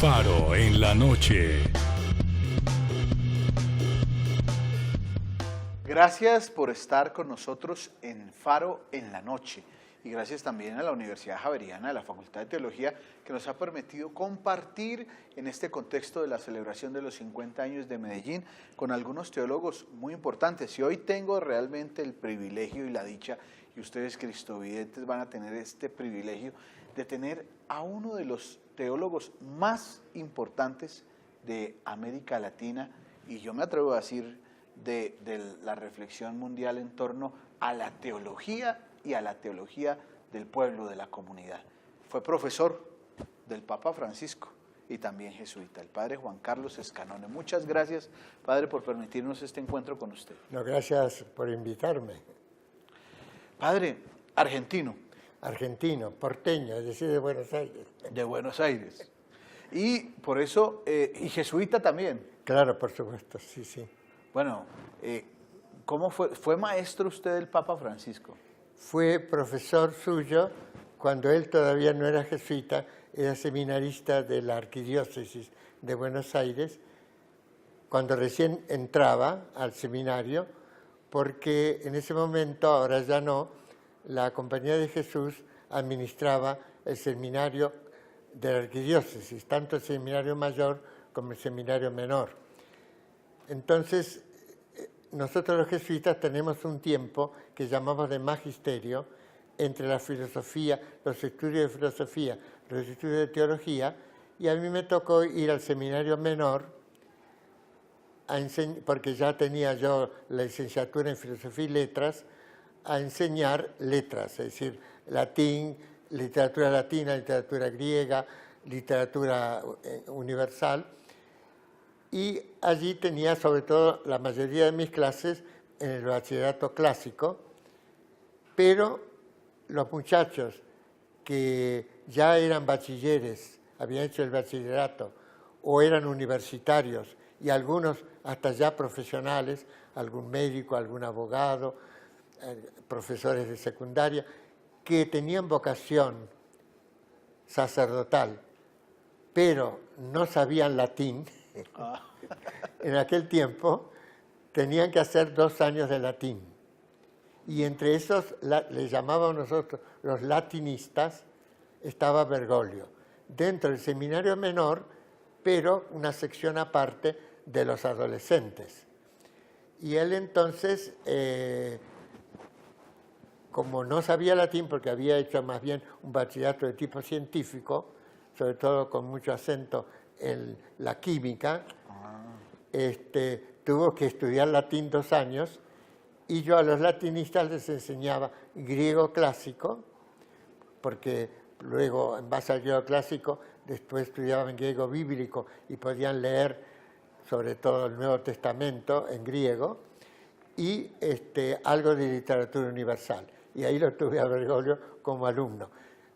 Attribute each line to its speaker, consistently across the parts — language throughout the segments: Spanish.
Speaker 1: Faro en la noche.
Speaker 2: Gracias por estar con nosotros en Faro en la noche y gracias también a la Universidad Javeriana de la Facultad de Teología que nos ha permitido compartir en este contexto de la celebración de los 50 años de Medellín con algunos teólogos muy importantes. Y hoy tengo realmente el privilegio y la dicha, y ustedes cristovidentes van a tener este privilegio de tener a uno de los teólogos más importantes de América Latina y yo me atrevo a decir de la reflexión mundial en torno a la teología y a la teología del pueblo, de la comunidad. Fue profesor del Papa Francisco y también jesuita, el padre Juan Carlos Escanone. Muchas gracias, padre, por permitirnos este encuentro con usted.
Speaker 3: No, gracias por invitarme.
Speaker 2: Padre, argentino.
Speaker 3: Argentino, porteño, es decir, de Buenos Aires.
Speaker 2: De Buenos Aires. Y por eso, y jesuita también.
Speaker 3: Claro, por supuesto, sí, sí.
Speaker 2: Bueno, ¿cómo fue maestro usted del Papa Francisco?
Speaker 3: Fue profesor suyo cuando él todavía no era jesuita, era seminarista de la Arquidiócesis de Buenos Aires, cuando recién entraba al seminario, porque en ese momento, ahora ya no, la Compañía de Jesús administraba el seminario de la Arquidiócesis, tanto el seminario mayor como el seminario menor. Entonces, nosotros los jesuitas tenemos un tiempo que llamamos de magisterio entre la filosofía, los estudios de filosofía, los estudios de teología, y a mí me tocó ir al seminario menor, porque ya tenía yo la licenciatura en filosofía y letras, a enseñar letras, es decir, latín, literatura latina, literatura griega, literatura universal. Y allí tenía sobre todo la mayoría de mis clases en el bachillerato clásico, pero los muchachos que ya eran bachilleres, habían hecho el bachillerato, o eran universitarios, y algunos hasta ya profesionales, algún médico, algún abogado, profesores de secundaria, que tenían vocación sacerdotal, pero no sabían latín. En aquel tiempo tenían que hacer 2 años de latín y entre esos les llamábamos nosotros los latinistas, estaba Bergoglio dentro del seminario menor, pero una sección aparte de los adolescentes. Y él entonces, como no sabía latín porque había hecho más bien un bachillerato de tipo científico, sobre todo con mucho acento en la química, tuvo que estudiar latín 2 años y yo a los latinistas les enseñaba griego clásico, porque luego en base al griego clásico después estudiaban griego bíblico y podían leer sobre todo el Nuevo Testamento en griego y algo de literatura universal. Y ahí lo tuve a Bergoglio como alumno.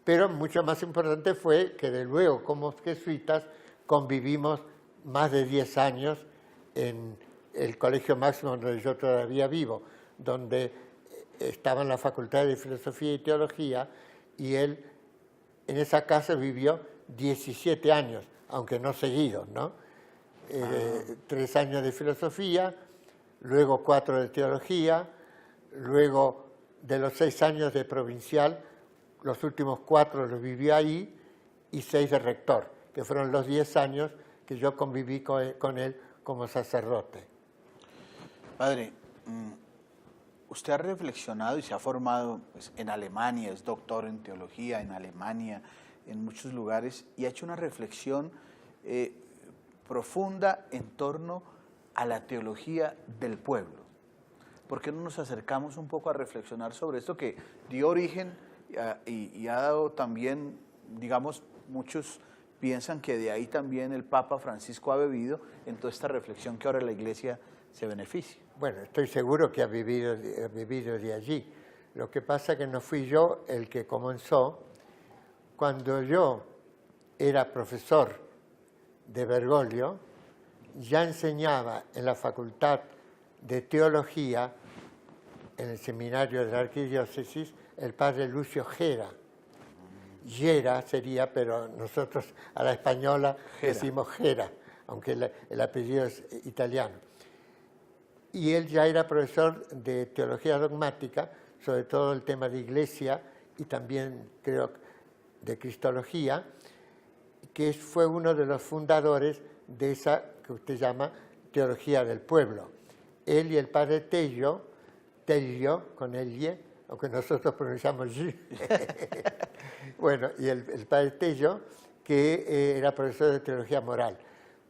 Speaker 3: Pero mucho más importante fue que de luego como jesuitas convivimos más de 10 años en el Colegio Máximo donde yo todavía vivo, donde estaba en la Facultad de Filosofía y Teología, y él en esa casa vivió 17 años, aunque no seguidos, ¿no? 3 años de filosofía, luego 4 de teología, luego de los 6 años de provincial, los últimos 4 los vivió ahí, y 6 de rector, que fueron los 10 años que yo conviví con él como sacerdote.
Speaker 2: Padre, usted ha reflexionado y se ha formado pues, en Alemania, es doctor en teología en Alemania, en muchos lugares, y ha hecho una reflexión profunda en torno a la teología del pueblo. ¿Por qué no nos acercamos un poco a reflexionar sobre esto que dio origen y ha dado también, digamos, muchos piensan que de ahí también el Papa Francisco ha bebido en toda esta reflexión que ahora la Iglesia se beneficia?
Speaker 3: Bueno, estoy seguro que ha vivido de allí. Lo que pasa es que no fui yo el que comenzó. Cuando yo era profesor de Bergoglio, ya enseñaba en la Facultad de Teología, en el seminario de la Arquidiócesis, el padre Lucio Gera. Gera sería, pero nosotros a la española
Speaker 2: Gera.
Speaker 3: decimos Gera, aunque el apellido es italiano. Y él ya era profesor de teología dogmática, sobre todo el tema de iglesia y también creo de cristología, que fue uno de los fundadores de esa que usted llama teología del pueblo. Él y el padre Tello con el Y, aunque nosotros pronunciamos Y. Bueno, y el padre Tello, que era profesor de teología moral.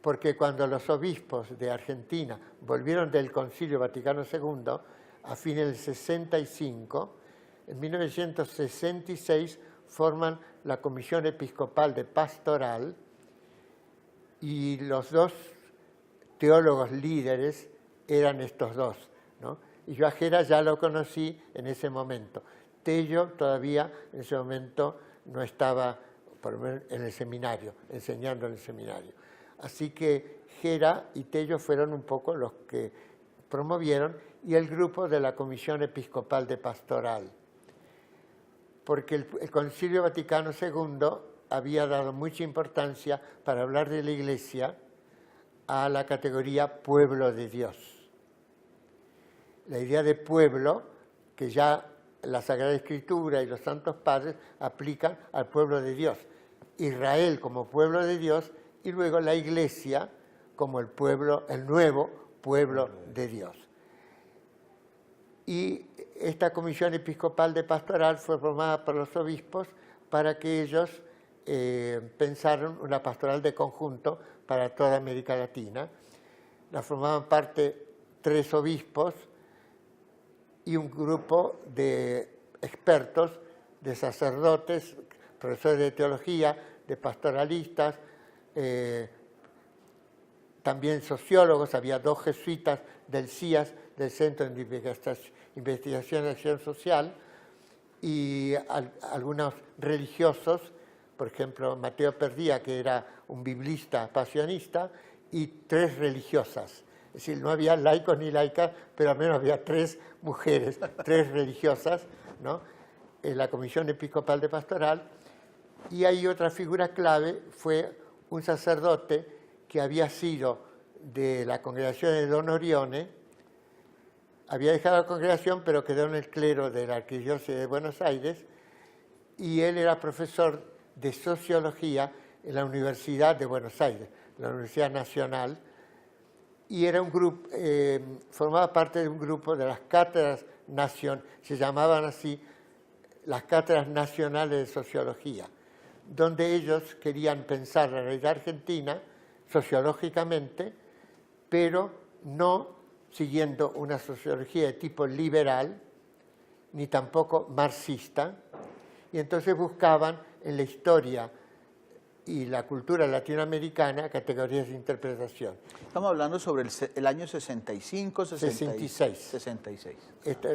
Speaker 3: Porque cuando los obispos de Argentina volvieron del Concilio Vaticano II, a fines del 65, en 1966 forman la Comisión Episcopal de Pastoral y los dos teólogos líderes eran estos dos, ¿no? Y yo a Gera ya lo conocí en ese momento. Tello todavía en ese momento no estaba, por lo menos en el seminario, enseñando en el seminario. Así que Gera y Tello fueron un poco los que promovieron y el grupo de la Comisión Episcopal de Pastoral. Porque el Concilio Vaticano II había dado mucha importancia para hablar de la Iglesia a la categoría pueblo de Dios. La idea de pueblo, que ya la Sagrada Escritura y los Santos Padres aplican al pueblo de Dios. Israel como pueblo de Dios y luego la Iglesia como el nuevo pueblo de Dios. Y esta Comisión Episcopal de Pastoral fue formada por los obispos para que ellos pensaran una pastoral de conjunto para toda América Latina. La formaban parte 3 obispos y un grupo de expertos, de sacerdotes, profesores de teología, de pastoralistas, también sociólogos, había 2 jesuitas del CIAS, del Centro de Investigación y Acción Social, y algunos religiosos, por ejemplo, Mateo Perdía, que era un biblista pasionista, y 3 religiosas. Es decir, no había laicos ni laicas, pero al menos había 3 mujeres, 3 religiosas, ¿no? En la Comisión Episcopal de Pastoral. Y ahí otra figura clave fue un sacerdote que había sido de la congregación de Don Orione, había dejado la congregación, pero quedó en el clero de la Arquidiócesis de Buenos Aires, y él era profesor de sociología en la Universidad de Buenos Aires, la Universidad Nacional, y era un grupo, formaba parte de un grupo de las cátedras se llamaban así, las cátedras nacionales de sociología, donde ellos querían pensar la realidad argentina sociológicamente, pero no siguiendo una sociología de tipo liberal, ni tampoco marxista, y entonces buscaban en la historia y la cultura latinoamericana categorías de interpretación.
Speaker 2: Estamos hablando sobre el año 65,
Speaker 3: 66.
Speaker 2: 66.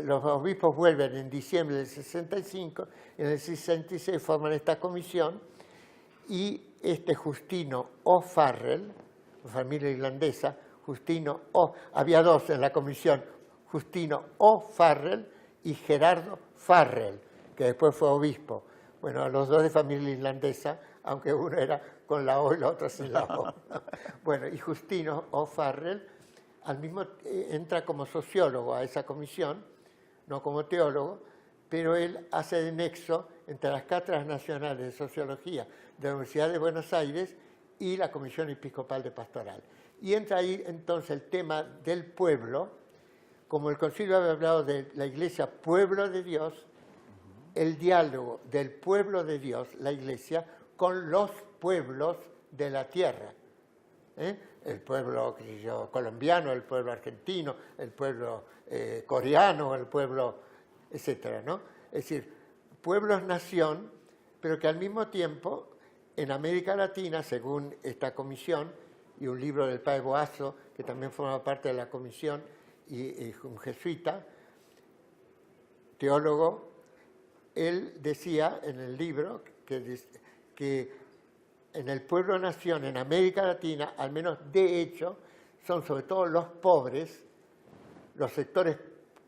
Speaker 3: Los obispos vuelven en diciembre del 65, en el 66 forman esta comisión, y Justino O'Farrell, familia irlandesa, había 2 en la comisión, Justino O'Farrell y Gerardo Farrell, que después fue obispo. Bueno, los 2 de familia irlandesa, aunque uno era con la O y la otra sin la O. Bueno, y Justino O'Farrell entra como sociólogo a esa comisión, no como teólogo, pero él hace de nexo entre las cátedras nacionales de sociología de la Universidad de Buenos Aires y la Comisión Episcopal de Pastoral. Y entra ahí entonces el tema del pueblo, como el concilio había hablado de la Iglesia, pueblo de Dios, el diálogo del pueblo de Dios, la Iglesia, con los pueblos de la tierra. El pueblo colombiano, el pueblo argentino, el pueblo coreano, el pueblo, etcétera, ¿no? Es decir, pueblos-nación, pero que al mismo tiempo en América Latina, según esta comisión, y un libro del padre Boazo, que también forma parte de la comisión, y un jesuita, teólogo, él decía en el libro que en el pueblo-nación, en América Latina, al menos de hecho, son sobre todo los pobres, los sectores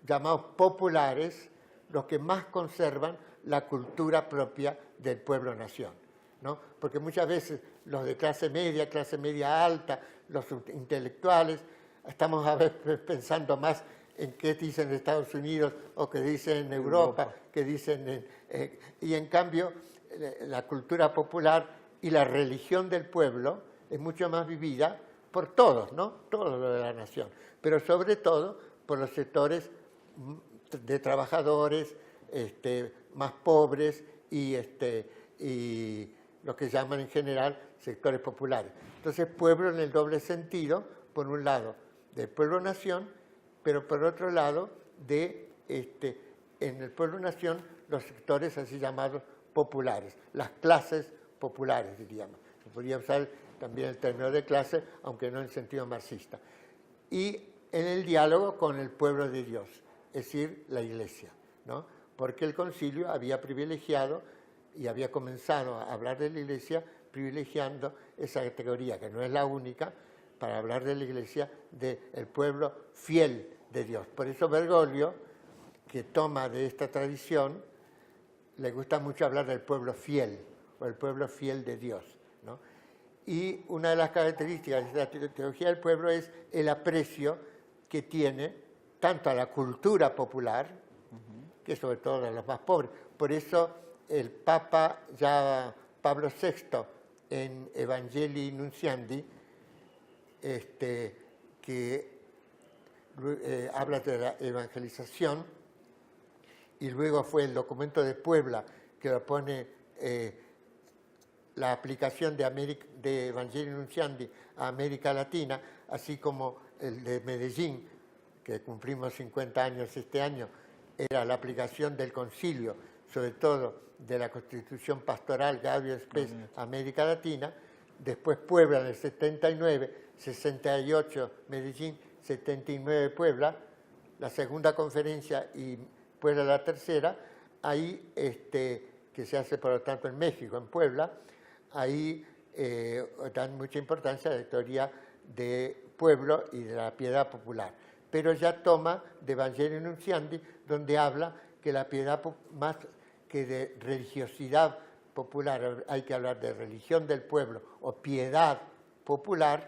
Speaker 3: llamados populares, los que más conservan la cultura propia del pueblo-nación, ¿no? Porque muchas veces los de clase media alta, los intelectuales, estamos a veces pensando más en qué dicen en Estados Unidos o qué dicen en Europa, qué dicen y en cambio la cultura popular y la religión del pueblo es mucho más vivida por todos, ¿no? Todos los de la nación, pero sobre todo por los sectores de trabajadores más pobres y lo que llaman en general sectores populares. Entonces, pueblo en el doble sentido, por un lado, del pueblo-nación, pero por otro lado, en el pueblo-nación, los sectores así llamados populares, las clases populares, diríamos. Se podría usar también el término de clase, aunque no en sentido marxista. Y en el diálogo con el pueblo de Dios, es decir, la Iglesia, ¿no? Porque el concilio había privilegiado y había comenzado a hablar de la Iglesia privilegiando esa categoría, que no es la única, para hablar de la Iglesia, del pueblo fiel de Dios. Por eso Bergoglio, que toma de esta tradición, le gusta mucho hablar del pueblo fiel, o el pueblo fiel de Dios, ¿no? Y una de las características de la teología del pueblo es el aprecio que tiene tanto a la cultura popular, que sobre todo a los más pobres. Por eso el Papa ya Pablo VI en Evangelii Nuntiandi, que habla de la evangelización, y luego fue el documento de Puebla que lo pone la aplicación de Evangelii Nuntiandi a América Latina, así como el de Medellín, que cumplimos 50 años este año, era la aplicación del concilio, sobre todo de la Constitución Pastoral Gaudium et Spes a América Latina, después Puebla en el 79, 68 Medellín, 79 Puebla, la segunda conferencia y Puebla la tercera, ahí que se hace por lo tanto en México, en Puebla, ahí dan mucha importancia a la teoría de pueblo y de la piedad popular. Pero ya toma de Evangelii Nuntiandi, donde habla que la piedad, más que de religiosidad popular, hay que hablar de religión del pueblo o piedad popular,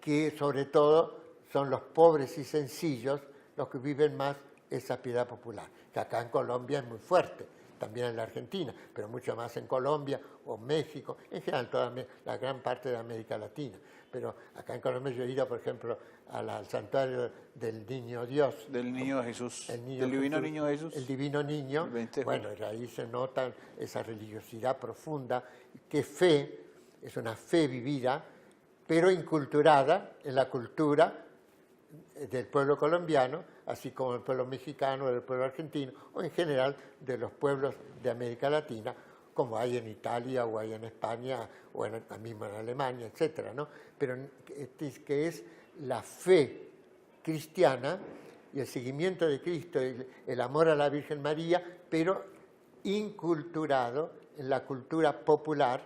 Speaker 3: que sobre todo son los pobres y sencillos los que viven más esa piedad popular, que acá en Colombia es muy fuerte, también en la Argentina, pero mucho más en Colombia o México, en general toda la gran parte de América Latina. Pero acá en Colombia yo he ido, por ejemplo, al santuario del Niño Dios.
Speaker 2: Del Niño Jesús.
Speaker 3: Del
Speaker 2: Divino Niño Jesús.
Speaker 3: El Divino Niño.
Speaker 2: Bueno,
Speaker 3: ahí se nota esa religiosidad profunda, que fe, es una fe vivida, pero inculturada en la cultura del pueblo colombiano, así como del pueblo mexicano, del pueblo argentino, o en general de los pueblos de América Latina, como hay en Italia, o hay en España, o mismo en Alemania, etc., ¿no? Pero que es la fe cristiana y el seguimiento de Cristo, el amor a la Virgen María, pero inculturado en la cultura popular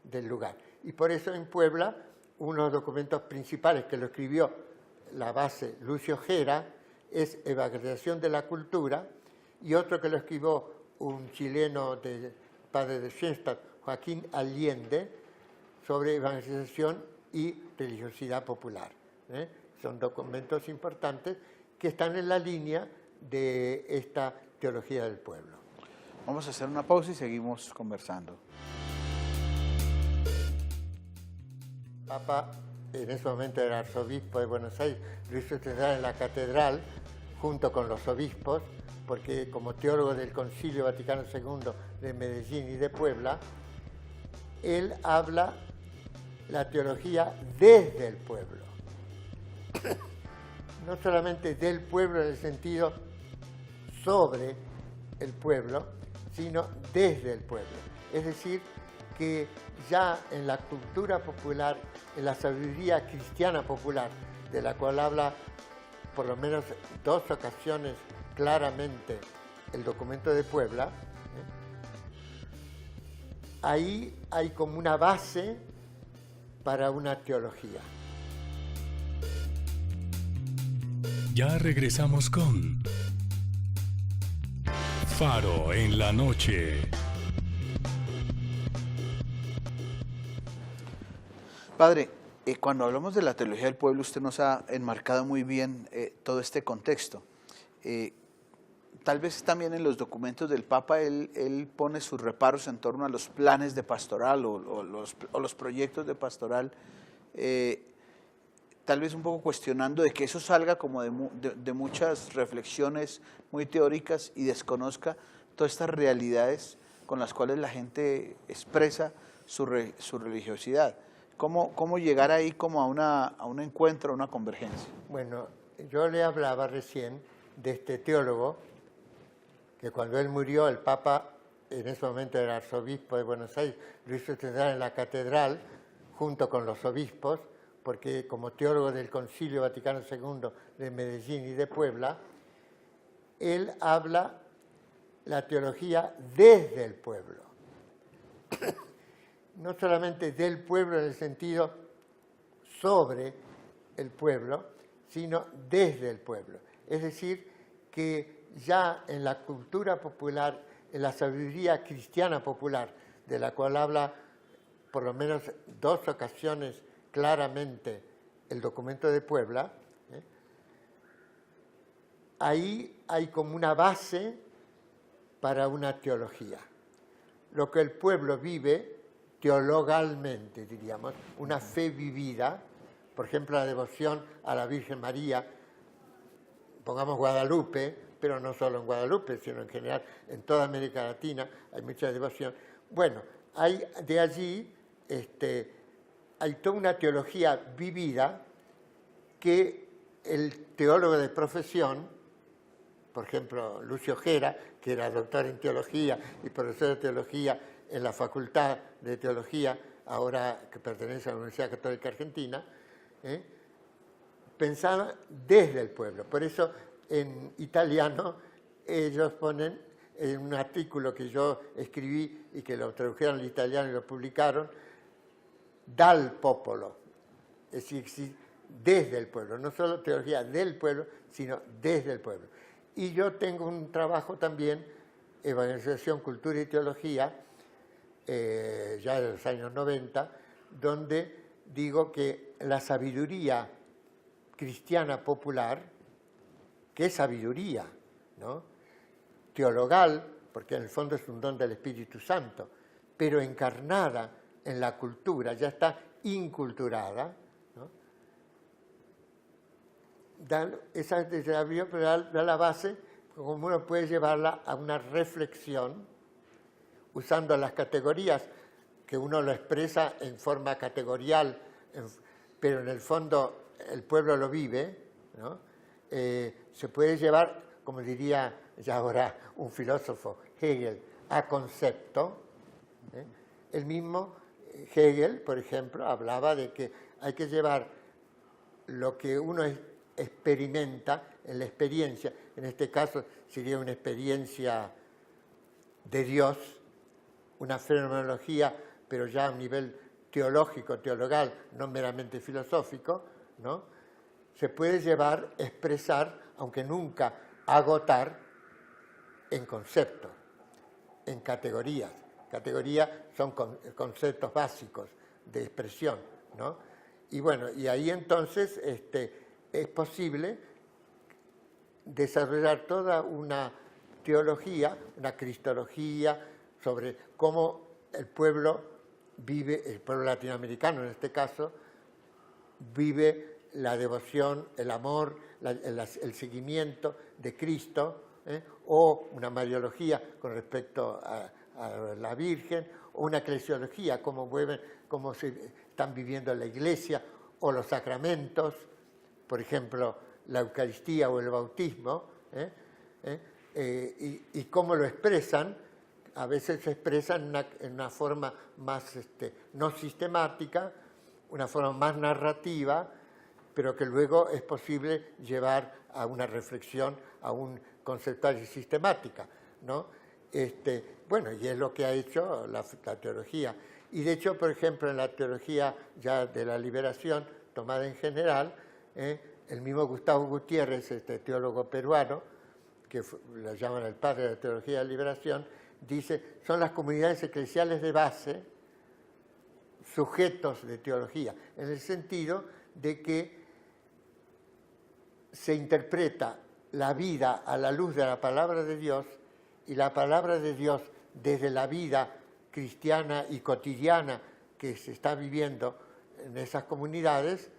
Speaker 3: del lugar. Y por eso en Puebla, uno de los documentos principales que lo escribió la base Lucio Gera es Evangelización de la Cultura, y otro que lo escribió un chileno padre de Schoenstatt, Joaquín Allende, sobre evangelización y religiosidad popular. Son documentos importantes que están en la línea de esta teología del pueblo.
Speaker 2: Vamos a hacer una pausa y seguimos conversando.
Speaker 3: Papa, en ese momento era arzobispo de Buenos Aires, lo hizo estudiar en la catedral junto con los obispos, porque como teólogo del Concilio Vaticano II de Medellín y de Puebla, él habla la teología desde el pueblo. No solamente del pueblo en el sentido sobre el pueblo, sino desde el pueblo. Es decir, que ya en la cultura popular, en la sabiduría cristiana popular, de la cual habla por lo menos 2 ocasiones claramente el documento de Puebla, ahí hay como una base para una teología.
Speaker 1: Ya regresamos con Faro en la noche.
Speaker 2: Padre, cuando hablamos de la teología del pueblo, usted nos ha enmarcado muy bien todo este contexto. Tal vez también en los documentos del Papa él pone sus reparos en torno a los planes de pastoral o los proyectos de pastoral, tal vez un poco cuestionando de que eso salga como de muchas reflexiones muy teóricas y desconozca todas estas realidades con las cuales la gente expresa su religiosidad. ¿Cómo llegar ahí como a un encuentro, a una convergencia?
Speaker 3: Bueno, yo le hablaba recién de este teólogo, que cuando él murió, el Papa, en ese momento era arzobispo de Buenos Aires, lo hizo estudiar en la catedral, junto con los obispos, porque como teólogo del Concilio Vaticano II de Medellín y de Puebla, él habla la teología desde el pueblo. No solamente del pueblo en el sentido sobre el pueblo, sino desde el pueblo. Es decir, que ya en la cultura popular, en la sabiduría cristiana popular, de la cual habla por lo menos 2 ocasiones claramente el documento de Puebla, ahí hay como una base para una teología. Lo que el pueblo vive teologalmente, diríamos, una fe vivida, por ejemplo, la devoción a la Virgen María, pongamos Guadalupe, pero no solo en Guadalupe, sino en general en toda América Latina hay mucha devoción. Bueno, hay de allí hay toda una teología vivida que el teólogo de profesión, por ejemplo, Lucio Gera, que era doctor en teología y profesor de teología en la Facultad de Teología, ahora que pertenece a la Universidad Católica Argentina, pensaba desde el pueblo. Por eso en italiano ellos ponen en un artículo que yo escribí y que lo tradujeron al italiano y lo publicaron, dal popolo, es decir, desde el pueblo, no solo teología del pueblo, sino desde el pueblo. Y yo tengo un trabajo también, Evangelización, Cultura y Teología, ya de los años 90, donde digo que la sabiduría cristiana popular, que es sabiduría, ¿no?, teologal, porque en el fondo es un don del Espíritu Santo, pero encarnada en la cultura, ya está inculturada, ¿no?, esa sabiduría da la base, como uno puede llevarla a una reflexión, usando las categorías, que uno lo expresa en forma categorial, pero en el fondo el pueblo lo vive, ¿no? Se puede llevar, como diría ya ahora un filósofo, Hegel, a concepto. El mismo Hegel, por ejemplo, hablaba de que hay que llevar lo que uno experimenta en la experiencia, en este caso sería una experiencia de Dios, una fenomenología, pero ya a un nivel teológico, teologal, no meramente filosófico, ¿no?, se puede llevar, expresar, aunque nunca agotar, en conceptos, en categorías. Categorías son conceptos básicos de expresión, ¿no? Y bueno, y ahí entonces es posible desarrollar toda una teología, una cristología sobre cómo el pueblo vive, el pueblo latinoamericano en este caso, vive la devoción, el amor, el seguimiento de Cristo, o una mariología con respecto a la Virgen, o una eclesiología, cómo se están viviendo la Iglesia, o los sacramentos, por ejemplo, la Eucaristía o el bautismo, y cómo lo expresan. A veces se expresan en una forma más no sistemática, una forma más narrativa, pero que luego es posible llevar a una reflexión, a un conceptual y sistemática, ¿no? Bueno, y es lo que ha hecho la teología. Y de hecho, por ejemplo, en la teología ya de la liberación, tomada en general, el mismo Gustavo Gutiérrez, teólogo peruano, la llaman el padre de la teología de la liberación, dice, son las comunidades eclesiales de base, sujetos de teología, en el sentido de que se interpreta la vida a la luz de la palabra de Dios y la palabra de Dios desde la vida cristiana y cotidiana que se está viviendo en esas comunidades,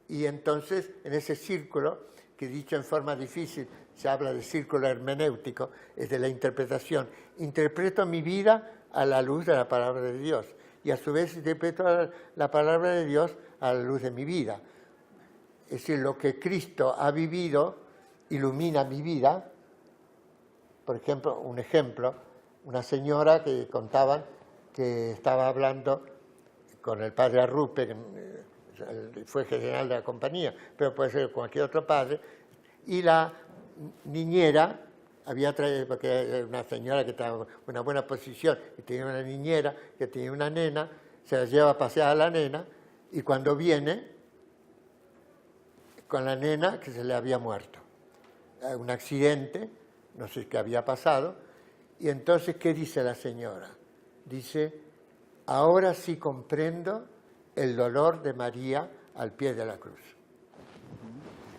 Speaker 3: y entonces en ese círculo, que dicho en forma difícil, se habla de círculo hermenéutico, es de la interpretación. Interpreto mi vida a la luz de la palabra de Dios y a su vez interpreto la palabra de Dios a la luz de mi vida. Es decir, lo que Cristo ha vivido ilumina mi vida. Por ejemplo, una señora que contaban que estaba hablando con el padre Arrupe, que fue general de la compañía, pero puede ser cualquier otro padre, y la niñera había traído, porque era una señora que estaba en una buena posición, y tenía una niñera que tenía una nena, se la lleva a pasear a la nena, y cuando viene, con la nena que se le había muerto. Un accidente, no sé qué había pasado, y entonces, ¿qué dice la señora? Dice, ahora sí comprendo el dolor de María al pie de la cruz.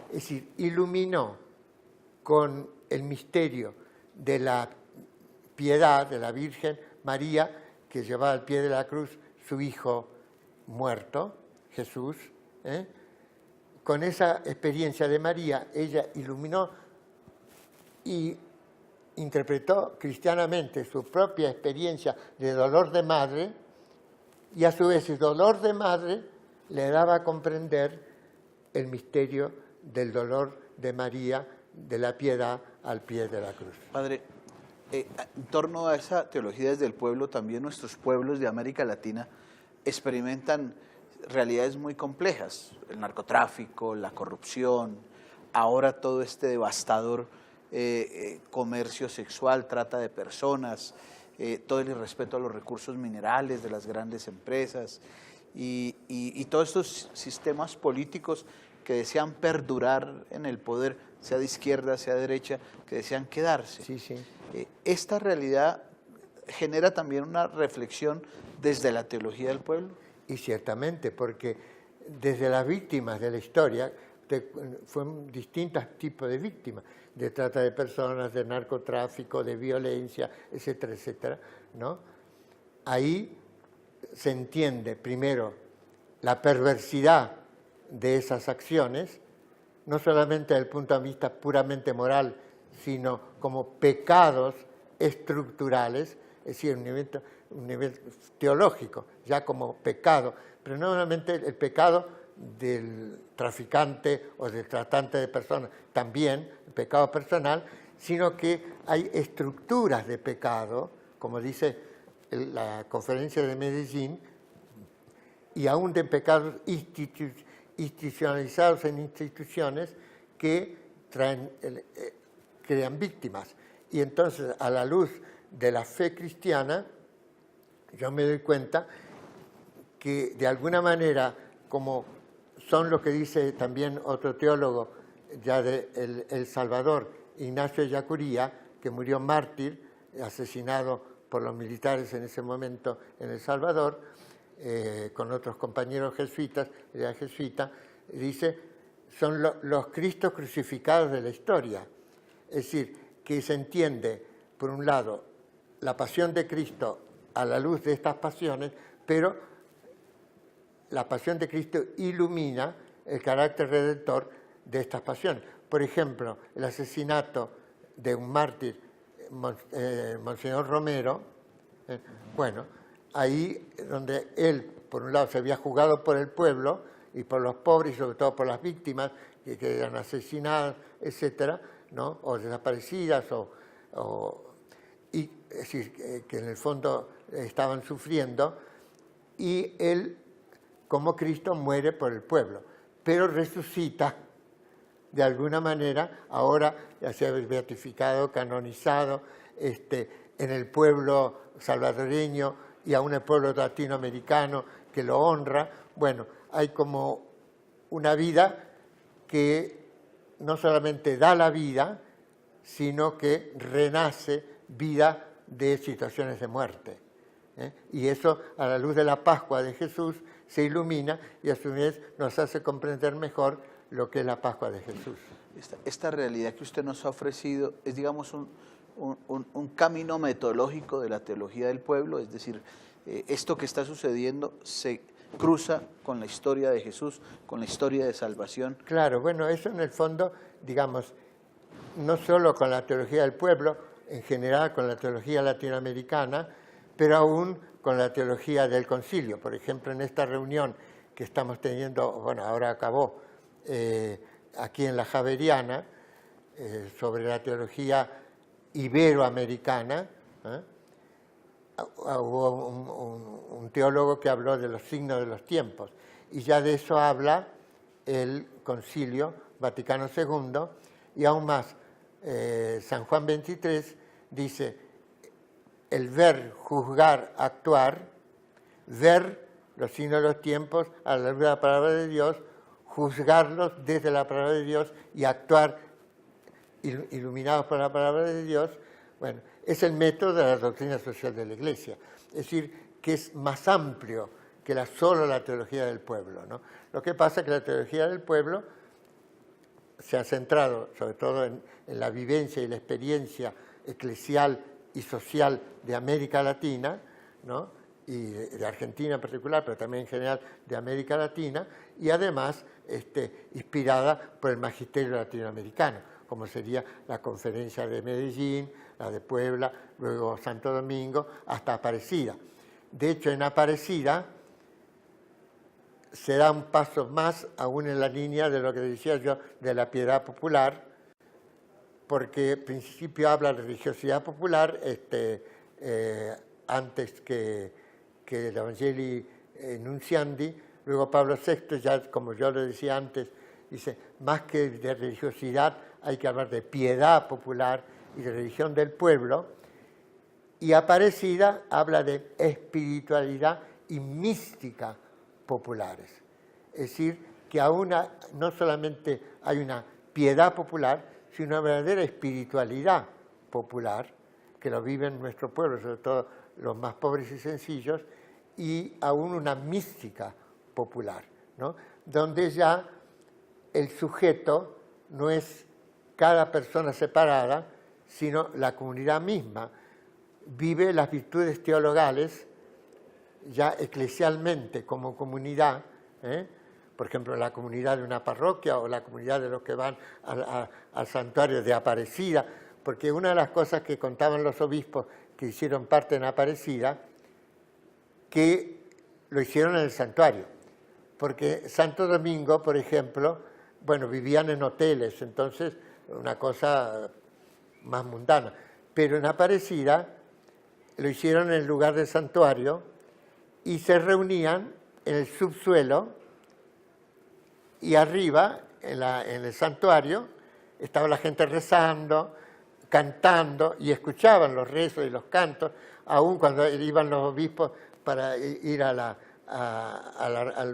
Speaker 3: Es decir, iluminó con el misterio de la piedad de la Virgen María, que llevaba al pie de la cruz su hijo muerto, Jesús. Con esa experiencia de María, ella iluminó y interpretó cristianamente su propia experiencia de dolor de madre, y a su vez el dolor de madre le daba a comprender el misterio del dolor de María, de la piedad al pie de la cruz.
Speaker 2: Padre, en torno a esa teología desde el pueblo, también nuestros pueblos de América Latina experimentan realidades muy complejas, el narcotráfico, la corrupción, ahora todo este devastador comercio sexual, trata de personas, todo el irrespeto a los recursos minerales de las grandes empresas y todos estos sistemas políticos que desean perdurar en el poder, sea de izquierda, sea de derecha, que desean quedarse.
Speaker 3: Sí, sí.
Speaker 2: Esta realidad genera también una reflexión desde la teología del pueblo.
Speaker 3: Y ciertamente, porque desde las víctimas de la historia, fueron distintos tipos de víctimas, de trata de personas, de narcotráfico, de violencia, etcétera, etcétera, ¿no? Ahí se entiende primero la perversidad de esas acciones, no solamente desde el punto de vista puramente moral, sino como pecados estructurales, es decir, un nivel teológico, ya como pecado, pero no solamente el pecado del traficante o del tratante de personas, también el pecado personal, sino que hay estructuras de pecado, como dice la conferencia de Medellín, y aún de pecados institucionalizados en instituciones que crean víctimas. Y entonces, a la luz de la fe cristiana, yo me doy cuenta que de alguna manera, como son lo que dice también otro teólogo ya de El Salvador, Ignacio Ellacuría, que murió mártir, asesinado por los militares en ese momento en El Salvador, con otros compañeros jesuitas, era jesuita, dice, son los Cristos crucificados de la historia. Es decir, que se entiende, por un lado, la pasión de Cristo a la luz de estas pasiones, pero la pasión de Cristo ilumina el carácter redentor de estas pasiones. Por ejemplo, el asesinato de un mártir, Monseñor Romero, bueno, ahí donde él, por un lado, se había jugado por el pueblo y por los pobres, y sobre todo por las víctimas que eran asesinadas, etcétera, ¿no? O desaparecidas, y es decir, que en el fondo estaban sufriendo, y él, como Cristo, muere por el pueblo, pero resucita de alguna manera, ahora ya se ha beatificado, canonizado, en el pueblo salvadoreño y aún el pueblo latinoamericano que lo honra. Bueno, hay como una vida que no solamente da la vida, sino que renace vida de situaciones de muerte. Y eso, a la luz de la Pascua de Jesús, se ilumina y a su vez nos hace comprender mejor lo que es la Pascua de Jesús.
Speaker 2: Esta realidad que usted nos ha ofrecido es, digamos, un camino metodológico de la teología del pueblo, es decir, esto que está sucediendo se cruza con la historia de Jesús, con la historia de salvación.
Speaker 3: Claro, bueno, eso en el fondo, digamos, no solo con la teología del pueblo, en general con la teología latinoamericana, pero aún con la teología del concilio. Por ejemplo, en esta reunión que estamos teniendo, bueno, ahora acabó, aquí en la Javeriana, sobre la teología iberoamericana, hubo un teólogo que habló de los signos de los tiempos, y ya de eso habla el Concilio Vaticano II, y aún más, San Juan 23 dice, el ver, juzgar, actuar, ver los signos de los tiempos a la luz de la palabra de Dios, juzgarlos desde la palabra de Dios y actuar iluminados por la palabra de Dios, bueno, es el método de la doctrina social de la Iglesia. Es decir, que es más amplio que solo la teología del pueblo, ¿no? Lo que pasa es que la teología del pueblo se ha centrado sobre todo en la vivencia y la experiencia eclesial y social de América Latina, ¿no? Y de Argentina en particular, pero también en general de América Latina, y además inspirada por el magisterio latinoamericano, como sería la Conferencia de Medellín, la de Puebla, luego Santo Domingo, hasta Aparecida. De hecho, en Aparecida se da un paso más, aún en la línea de lo que decía yo, de la piedad popular, porque en principio habla de religiosidad popular antes que el Evangelii Nunciandi. Luego Pablo VI, ya como yo lo decía antes, dice, más que de religiosidad hay que hablar de piedad popular y de religión del pueblo. Y Aparecida habla de espiritualidad y mística populares. Es decir, que aún no solamente hay una piedad popular, sino una verdadera espiritualidad popular, que lo vive en nuestro pueblo, sobre todo los más pobres y sencillos, y aún una mística popular, ¿no? Donde ya el sujeto no es cada persona separada, sino la comunidad misma. Vive las virtudes teologales ya eclesialmente como comunidad, por ejemplo, la comunidad de una parroquia o la comunidad de los que van al santuario de Aparecida, porque una de las cosas que contaban los obispos que hicieron parte en Aparecida, que lo hicieron en el santuario, porque Santo Domingo, por ejemplo, bueno, vivían en hoteles, entonces una cosa más mundana, pero en Aparecida lo hicieron en el lugar del santuario y se reunían en el subsuelo y arriba, en el santuario, estaba la gente rezando, cantando y escuchaban los rezos y los cantos, aun cuando iban los obispos para ir al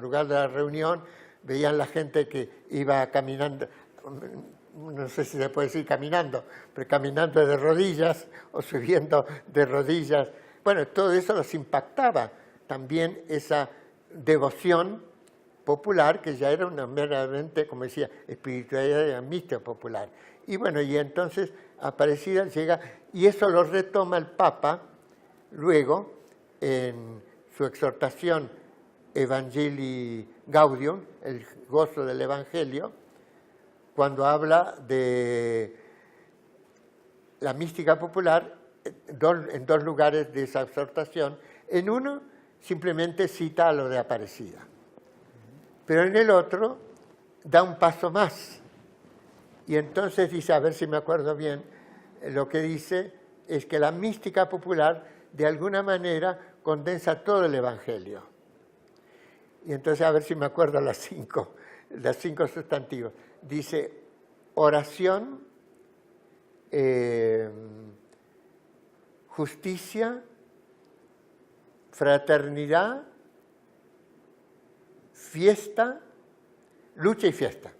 Speaker 3: lugar de la reunión, veían la gente que iba caminando, no sé si se puede decir caminando, pero caminando de rodillas o subiendo de rodillas. Bueno, todo eso los impactaba también esa devoción popular, que ya era una meramente, como decía, espiritualidad mística popular. Y bueno, y entonces Aparecida llega, y eso lo retoma el Papa luego en su exhortación Evangelii Gaudium, el gozo del Evangelio, cuando habla de la mística popular en dos lugares de esa exhortación. En uno simplemente cita a lo de Aparecida, pero en el otro da un paso más. Y entonces dice, a ver si me acuerdo bien, lo que dice es que la mística popular de alguna manera condensa todo el Evangelio. Y entonces, a ver si me acuerdo las cinco sustantivos. Dice oración, justicia, fraternidad, fiesta, lucha y fiesta.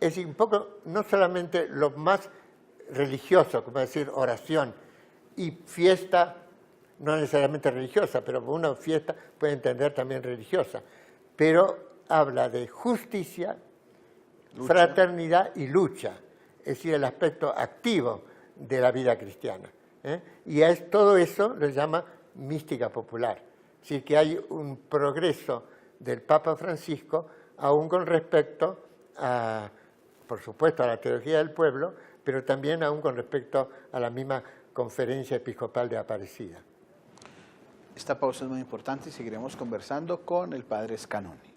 Speaker 3: Es decir, un poco, no solamente lo más religioso, como decir oración, y fiesta, no necesariamente religiosa, pero una fiesta puede entender también religiosa, pero habla de justicia, fraternidad y lucha, es decir, el aspecto activo de la vida cristiana. Y todo eso lo llama mística popular. Es decir, que hay un progreso del Papa Francisco, aún con respecto a, por supuesto, a la teología del pueblo, pero también aún con respecto a la misma Conferencia Episcopal de Aparecida.
Speaker 2: Esta pausa es muy importante y seguiremos conversando con el padre Scanoni.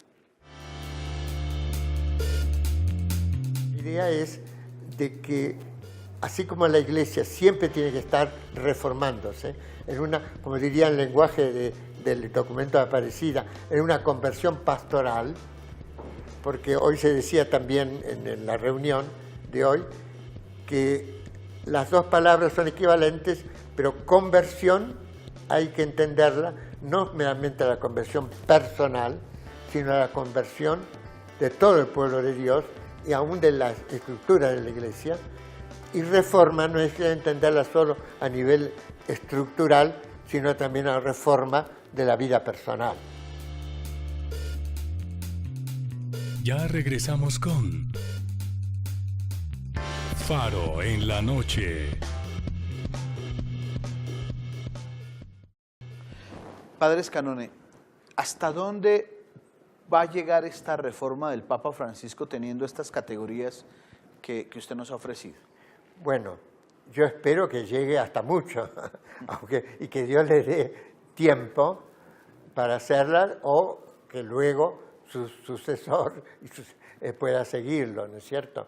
Speaker 3: La idea es de que, así como la Iglesia siempre tiene que estar reformándose, en una, como diría el lenguaje del documento de Aparecida, en una conversión pastoral, porque hoy se decía también en la reunión de hoy que las dos palabras son equivalentes, pero conversión hay que entenderla no meramente a la conversión personal, sino a la conversión de todo el pueblo de Dios y aún de la estructura de la Iglesia. Y reforma no es entenderla solo a nivel estructural, sino también a la reforma de la vida personal.
Speaker 1: Ya regresamos con Faro en la Noche.
Speaker 2: Padre Scanoni, ¿hasta dónde va a llegar esta reforma del Papa Francisco teniendo estas categorías que usted nos ha ofrecido?
Speaker 3: Bueno, yo espero que llegue hasta mucho, y que Dios le dé tiempo para hacerla, o que luego su sucesor pueda seguirlo, ¿no es cierto?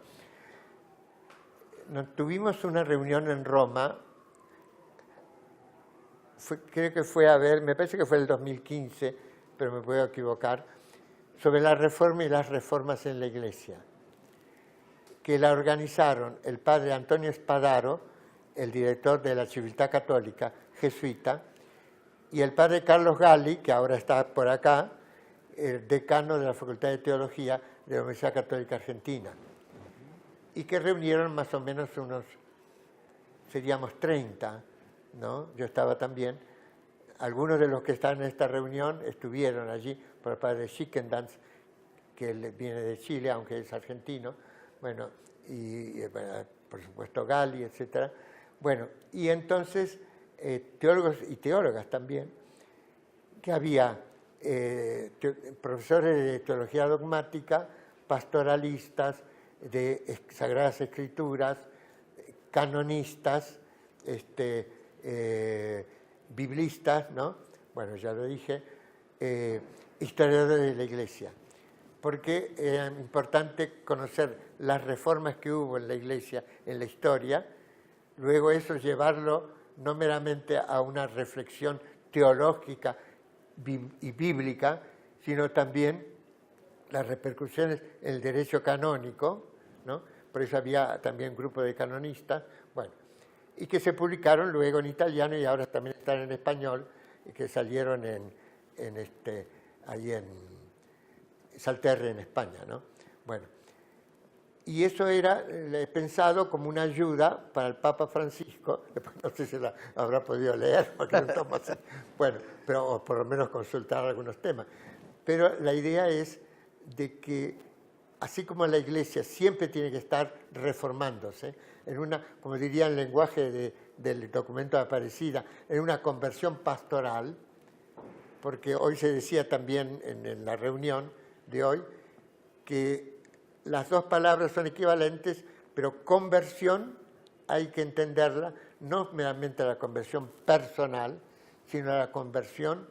Speaker 3: Tuvimos una reunión en Roma, creo que fue me parece que fue el 2015, pero me puedo equivocar, sobre la reforma y las reformas en la Iglesia, que la organizaron el padre Antonio Spadaro, el director de la Civiltà Católica, jesuita, y el padre Carlos Galli, que ahora está por acá, el decano de la Facultad de Teología de la Universidad Católica Argentina, y que reunieron más o menos seríamos 30, ¿no? Yo estaba también. Algunos de los que están en esta reunión estuvieron allí, por el padre Schickendans, que viene de Chile, aunque es argentino, bueno, y por supuesto Gali, etc. Bueno, y entonces teólogos y teólogas también, que había profesores de teología dogmática, pastoralistas, de Sagradas Escrituras, canonistas, biblistas, ¿no? Bueno, ya lo dije, historiadores de la Iglesia, porque era importante conocer las reformas que hubo en la Iglesia, en la historia, luego eso llevarlo no meramente a una reflexión teológica y bíblica, sino también las repercusiones en el derecho canónico, ¿no? Por eso había también grupo de canonistas, bueno, y que se publicaron luego en italiano y ahora también están en español, y que salieron ahí en Salterre, en España, ¿no? Bueno, y eso era pensado como una ayuda para el Papa Francisco, después no sé si la habrá podido leer, porque no tomo así, bueno, pero o por lo menos consultar algunos temas. Pero la idea es de que, así como la Iglesia siempre tiene que estar reformándose, en una, como diría el lenguaje del documento de Aparecida, en una conversión pastoral, porque hoy se decía también en la reunión de hoy que las dos palabras son equivalentes, pero conversión hay que entenderla no meramente a la conversión personal, sino a la conversión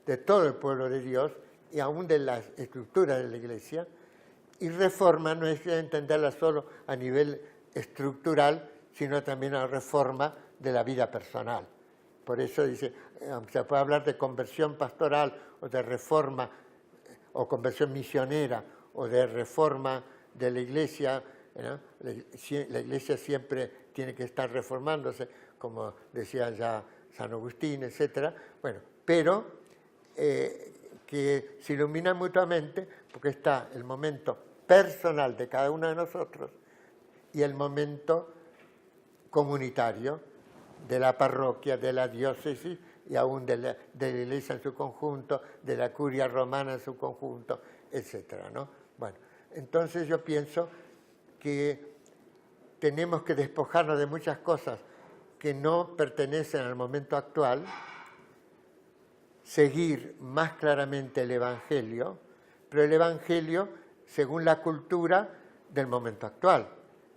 Speaker 3: de todo el pueblo de Dios y aún de las estructuras de la Iglesia. Y reforma no es entenderla solo a nivel estructural, sino también a la reforma de la vida personal. Por eso dice, se puede hablar de conversión pastoral o de reforma o conversión misionera o de reforma de la Iglesia, ¿no? La Iglesia siempre tiene que estar reformándose, como decía ya San Agustín, etc. Bueno, pero que se iluminan mutuamente porque está el momento personal de cada uno de nosotros y el momento comunitario de la parroquia, de la diócesis y aún de la iglesia en su conjunto, de la curia romana en su conjunto, etcétera, ¿no? Bueno, entonces yo pienso que tenemos que despojarnos de muchas cosas que no pertenecen al momento actual, seguir más claramente el Evangelio, pero el Evangelio según la cultura del momento actual,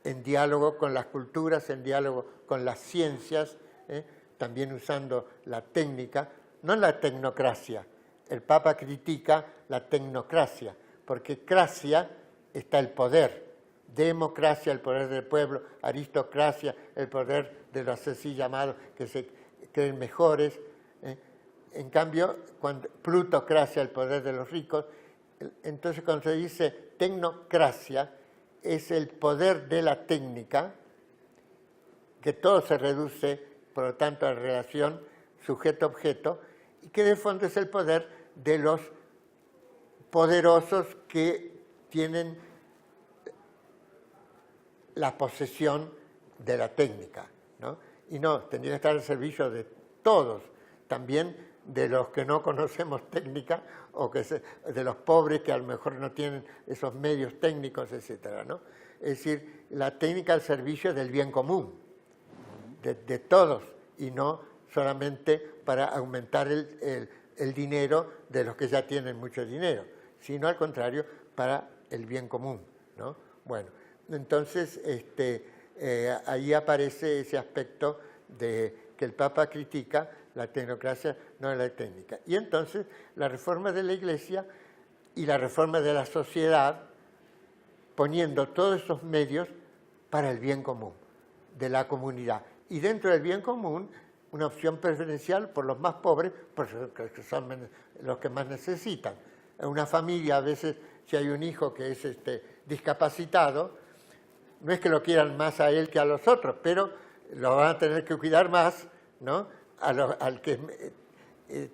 Speaker 3: en diálogo con las culturas, en diálogo con las ciencias, también usando la técnica, no la tecnocracia. El Papa critica la tecnocracia, porque cracia está el poder, democracia, el poder del pueblo, aristocracia, el poder de los así llamados que se creen mejores. En cambio, plutocracia, el poder de los ricos. Entonces, cuando se dice tecnocracia, es el poder de la técnica, que todo se reduce, por lo tanto, a la relación sujeto-objeto, y que de fondo es el poder de los poderosos que tienen la posesión de la técnica, ¿no? Y no, tendría que estar al servicio de todos, también de los que no conocemos técnica o de los pobres que a lo mejor no tienen esos medios técnicos, etcétera, ¿no? Es decir, la técnica al servicio del bien común, de todos, y no solamente para aumentar el dinero de los que ya tienen mucho dinero, sino al contrario, para el bien común, ¿no? Bueno, entonces ahí aparece ese aspecto de que el Papa critica la tecnocracia, no la técnica. Y entonces la reforma de la Iglesia y la reforma de la sociedad, poniendo todos esos medios para el bien común de la comunidad. Y dentro del bien común, una opción preferencial por los más pobres, porque son los que más necesitan. En una familia, a veces, si hay un hijo que es discapacitado, no es que lo quieran más a él que a los otros, pero lo van a tener que cuidar más, ¿no?, al que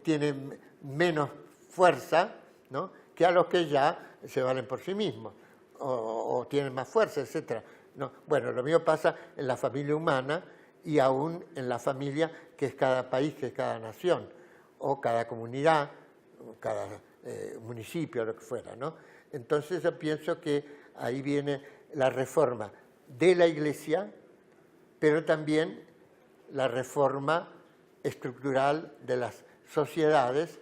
Speaker 3: tiene menos fuerza, ¿no?, que a los que ya se valen por sí mismos o tienen más fuerza, etc. No, bueno, lo mismo pasa en la familia humana y aún en la familia que es cada país, que es cada nación, o cada comunidad, o cada municipio, lo que fuera, ¿no? Entonces yo pienso que ahí viene la reforma de la Iglesia, pero también la reforma estructural de las sociedades,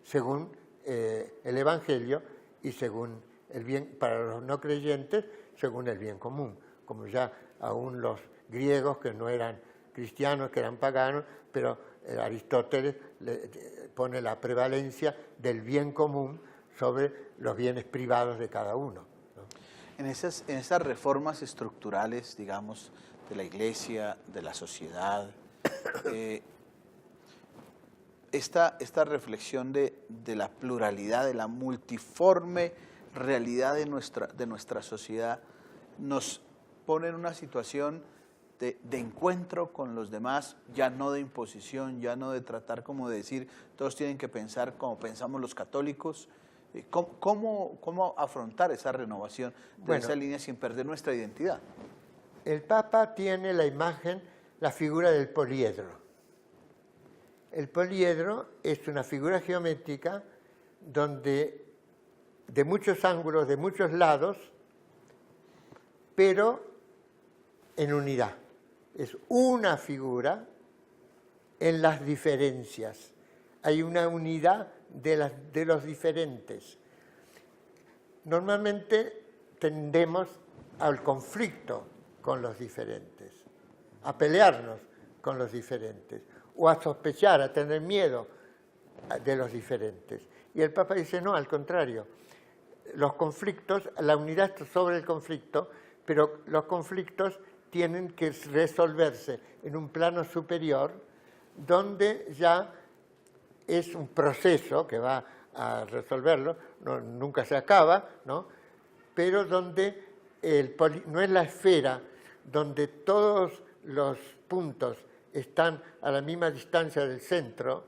Speaker 3: según el Evangelio y según el bien, para los no creyentes, según el bien común, como ya aún los griegos que no eran cristianos, que eran paganos, pero Aristóteles pone la prevalencia del bien común sobre los bienes privados de cada uno, ¿no?
Speaker 2: En esas reformas estructurales, digamos, de la Iglesia, de la sociedad, esta reflexión de la pluralidad, de la multiforme realidad de nuestra sociedad, nos pone en una situación de encuentro con los demás, ya no de imposición, ya no de tratar como de decir, todos tienen que pensar como pensamos los católicos. ¿Cómo afrontar esa renovación de esa línea sin perder nuestra identidad?
Speaker 3: El Papa tiene la imagen, la figura del poliedro. El poliedro es una figura geométrica donde de muchos ángulos, de muchos lados, pero en unidad. Es una figura en las diferencias. Hay una unidad de los diferentes. Normalmente tendemos al conflicto con los diferentes, a pelearnos con los diferentes, o a sospechar, a tener miedo de los diferentes. Y el Papa dice, no, al contrario, los conflictos, la unidad está sobre el conflicto, pero los conflictos tienen que resolverse en un plano superior, donde ya es un proceso que va a resolverlo, nunca se acaba, ¿no?, pero donde no es la esfera donde todos los puntos están a la misma distancia del centro,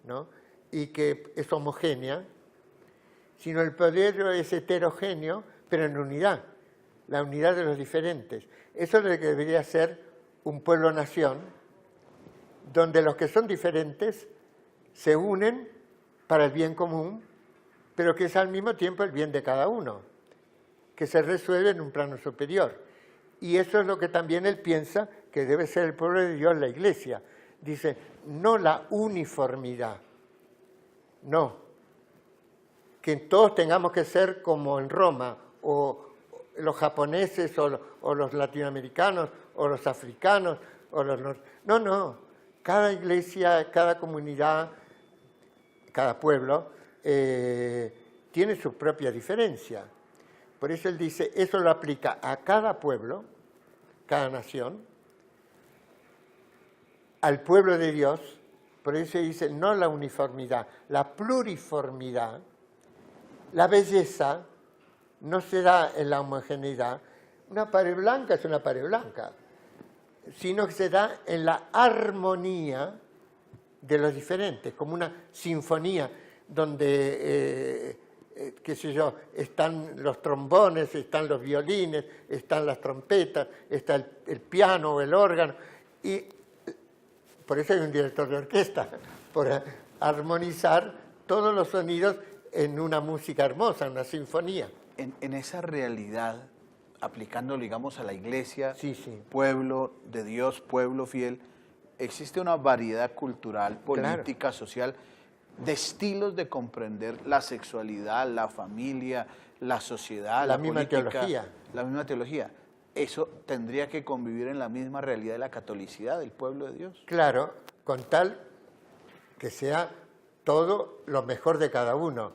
Speaker 3: ¿no?, y que es homogénea, sino el poliedro es heterogéneo, pero en unidad, la unidad de los diferentes. Eso es lo que debería ser un pueblo-nación donde los que son diferentes se unen para el bien común, pero que es al mismo tiempo el bien de cada uno, que se resuelve en un plano superior. Y eso es lo que también él piensa que debe ser el pueblo de Dios, la Iglesia. Dice, no la uniformidad, no, que todos tengamos que ser como en Roma, o los japoneses, o los latinoamericanos, o los africanos, o los... No, cada iglesia, cada comunidad, cada pueblo, tiene su propia diferencia. Por eso él dice, eso lo aplica a cada pueblo, cada nación, al pueblo de Dios. Por eso dice, no la uniformidad, la pluriformidad. La belleza no se da en la homogeneidad. Una pared blanca es una pared blanca, sino que se da en la armonía de los diferentes, como una sinfonía donde, qué sé yo, están los trombones, están los violines, están las trompetas, está el piano o el órgano, y por eso hay un director de orquesta, por armonizar todos los sonidos en una música hermosa, en una sinfonía.
Speaker 2: En esa realidad, aplicándolo, digamos, a la iglesia,
Speaker 3: Sí, sí.
Speaker 2: pueblo de Dios, pueblo fiel, existe una variedad cultural, política,
Speaker 3: Claro.
Speaker 2: social, de estilos de comprender la sexualidad, la familia, la sociedad,
Speaker 3: La
Speaker 2: la
Speaker 3: misma
Speaker 2: política,
Speaker 3: teología.
Speaker 2: La misma teología. Eso tendría que convivir en la misma realidad de la catolicidad del pueblo de Dios.
Speaker 3: Claro, con tal que sea todo lo mejor de cada uno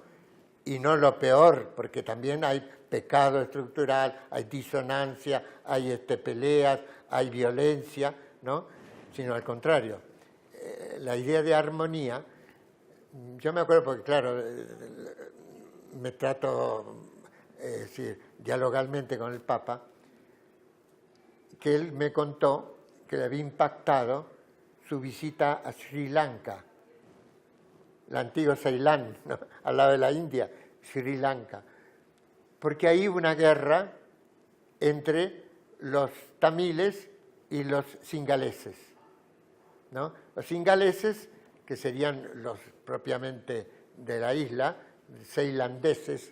Speaker 3: y no lo peor, porque también hay pecado estructural, hay disonancia, hay peleas, hay violencia, ¿no? Sino al contrario. La idea de armonía, yo me acuerdo porque, claro, me trato dialogalmente con el Papa, que él me contó que le había impactado su visita a Sri Lanka, la antigua Ceilán, ¿no? Al lado de la India, Sri Lanka, porque ahí hubo una guerra entre los tamiles y los singaleses, ¿no? Los singaleses, que serían los propiamente de la isla, ceilandeses,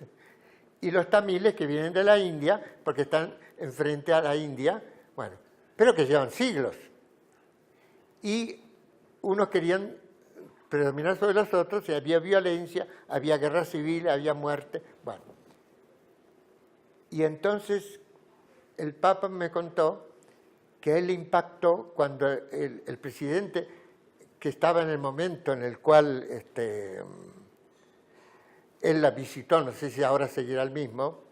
Speaker 3: y los tamiles que vienen de la India, porque están enfrente a la India, bueno, pero que llevan siglos. Y unos querían predominar sobre los otros, y había violencia, había guerra civil, había muerte, bueno. Y entonces el Papa me contó que a él le impactó cuando el presidente, que estaba en el momento en el cual él la visitó, no sé si ahora seguirá el mismo,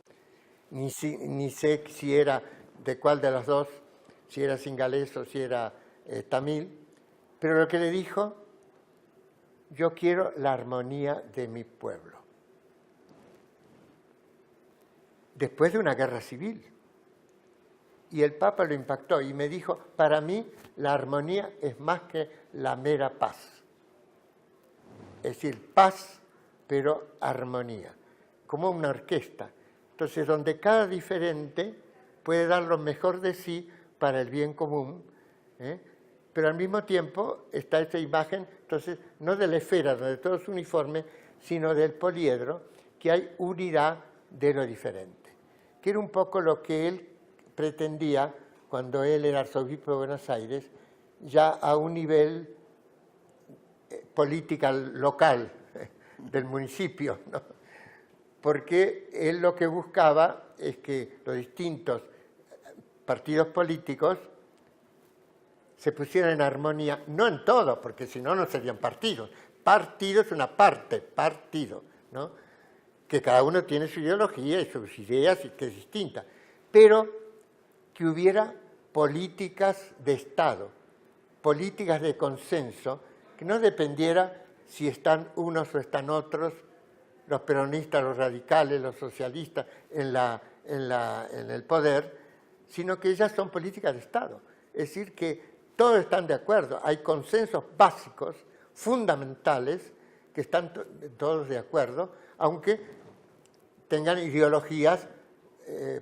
Speaker 3: ni sé si era de cuál de los dos, si era singalés o si era tamil, pero lo que le dijo, yo quiero la armonía de mi pueblo. Después de una guerra civil. Y el Papa lo impactó y me dijo, para mí la armonía es más que la mera paz. Es decir, paz, pero armonía, como una orquesta. Entonces, donde cada diferente puede dar lo mejor de sí para el bien común, pero al mismo tiempo está esta imagen, entonces, no de la esfera donde todo es uniforme, sino del poliedro, que hay unidad de lo diferente, que era un poco lo que él pretendía cuando él era arzobispo de Buenos Aires, ya a un nivel política local del municipio, ¿no? Porque él lo que buscaba es que los distintos partidos políticos se pusieran en armonía, no en todo, porque si no, no serían partidos. Partido es una parte, partido, ¿no? Que cada uno tiene su ideología y sus ideas y que es distinta, pero que hubiera políticas de Estado, políticas de consenso, que no dependiera si están unos o están otros, los peronistas, los radicales, los socialistas en el poder, sino que ellas son políticas de Estado. Es decir, que todos están de acuerdo, hay consensos básicos, fundamentales, que están todos de acuerdo, aunque tengan ideologías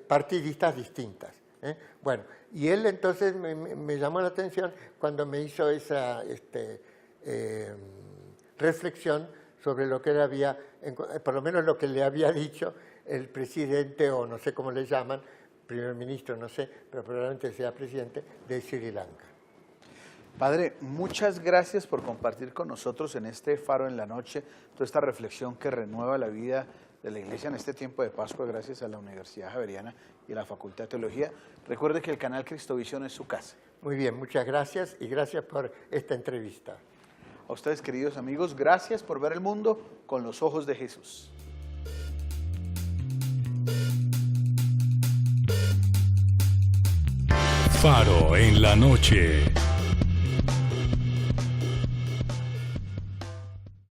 Speaker 3: partidistas distintas. Bueno, y él entonces me llamó la atención cuando me hizo esa reflexión sobre lo que él había, por lo menos lo que le había dicho el presidente, o no sé cómo le llaman, primer ministro, no sé, pero probablemente sea presidente de Sri Lanka.
Speaker 2: Padre, muchas gracias por compartir con nosotros en este Faro en la Noche toda esta reflexión que renueva la vida de la Iglesia en este tiempo de Pascua, gracias a la Universidad Javeriana y a la Facultad de Teología. Recuerde que el canal Cristovisión es su casa.
Speaker 3: Muy bien, muchas gracias y gracias por esta entrevista.
Speaker 2: A ustedes, queridos amigos, gracias por ver el mundo con los ojos de Jesús.
Speaker 1: Faro en la noche.